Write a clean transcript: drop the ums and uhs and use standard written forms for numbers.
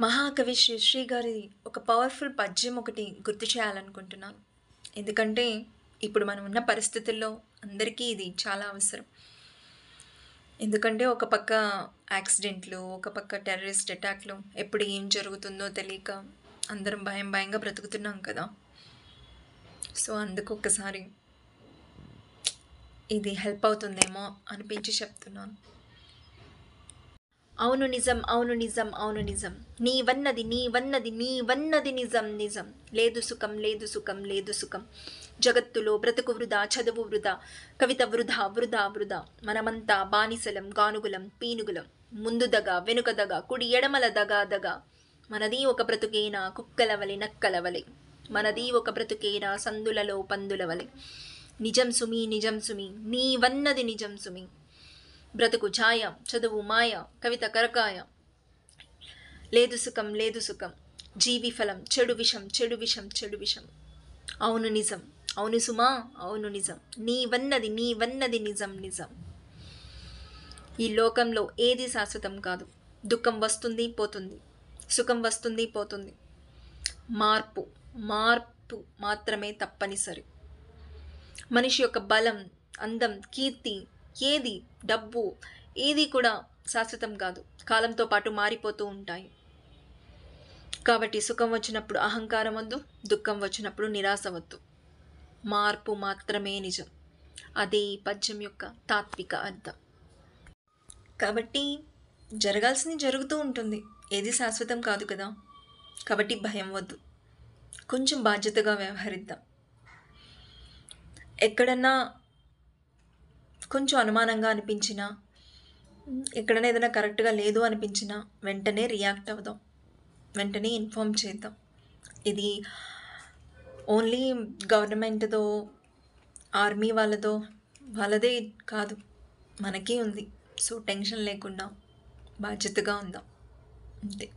మహాకవి శ్రీశ్రీ గారి ఒక పవర్ఫుల్ పద్యం ఒకటి గుర్తు చేయాలనుకుంటున్నాను. ఎందుకంటే ఇప్పుడు మనం ఉన్న పరిస్థితుల్లో అందరికీ ఇది చాలా అవసరం. ఎందుకంటే ఒక పక్క యాక్సిడెంట్లు, ఒక పక్క టెర్రరిస్ట్ అటాక్లు, ఎప్పుడు ఏం జరుగుతుందో తెలియక అందరం భయంగా బ్రతుకుతున్నాం కదా! సో అందుకు ఒక్కసారి ఇది హెల్ప్ అవుతుందేమో అనిపించి చెప్తున్నాను. అవును నిజం, అవును నిజం, అవును నిజం, నీవన్నది నీవన్నది నీవన్నది నిజం నిజం, లేదు సుఖం లేదు సుఖం లేదు సుఖం, జగత్తులో బ్రతుకు వృధా, చదువు వృధా, కవిత వృధా వృధా వృధా, మనమంతా బానిసలం గానుగులం పీనుగులం, ముందు దగ వెనుక దగ కుడి ఎడమల దగా దగా, మనది ఒక బ్రతుకేనా కుక్కలవలి నక్కలవలి, మనది ఒక బ్రతుకేనా సందులలో పందులవలి, నిజం సుమి నిజం సుమి నీవన్నది నిజం సుమి, బ్రతుకు ఛాయ చదువు మాయ కవిత కరకాయ, లేదు సుఖం లేదు సుఖం, జీవి ఫలం చెడు విషం చెడు విషం చెడు విషం, అవును నిజం అవును సుమా అవును నిజం, నీవన్నది నీవన్నది నిజం నిజం. ఈ లోకంలో ఏది శాశ్వతం కాదు. దుఃఖం వస్తుంది పోతుంది, సుఖం వస్తుంది పోతుంది, మార్పు మార్పు మాత్రమే తప్పనిసరి. మనిషి యొక్క బలం, అందం, కీర్తి, ఏది డబ్బు ఏది కూడా శాశ్వతం కాదు, కాలంతో పాటు మారిపోతూ ఉంటాయి. కాబట్టి సుఖం వచ్చినప్పుడు అహంకారం వద్దు, దుఃఖం వచ్చినప్పుడు నిరాశ వద్దు, మార్పు మాత్రమే నిజం. అదే ఈ పద్యం యొక్క తాత్విక అర్థం. కాబట్టి జరగాల్సింది జరుగుతూ ఉంటుంది, ఏది శాశ్వతం కాదు కదా. కాబట్టి భయం వద్దు, కొంచెం బాధ్యతగా వ్యవహరిద్దాం. ఎక్కడన్నా కొంచెం అనుమానంగా అనిపించినా, ఎక్కడైనా ఏదైనా కరెక్ట్గా లేదు అనిపించినా వెంటనే రియాక్ట్ అవుదాం, వెంటనే ఇన్ఫామ్ చేద్దాం. ఇది ఓన్లీ గవర్నమెంట్తో ఆర్మీ వాళ్ళదే కాదు, మనకి ఉంది. సో టెన్షన్ లేకుండా బాధ్యతగా ఉందాం అంతే.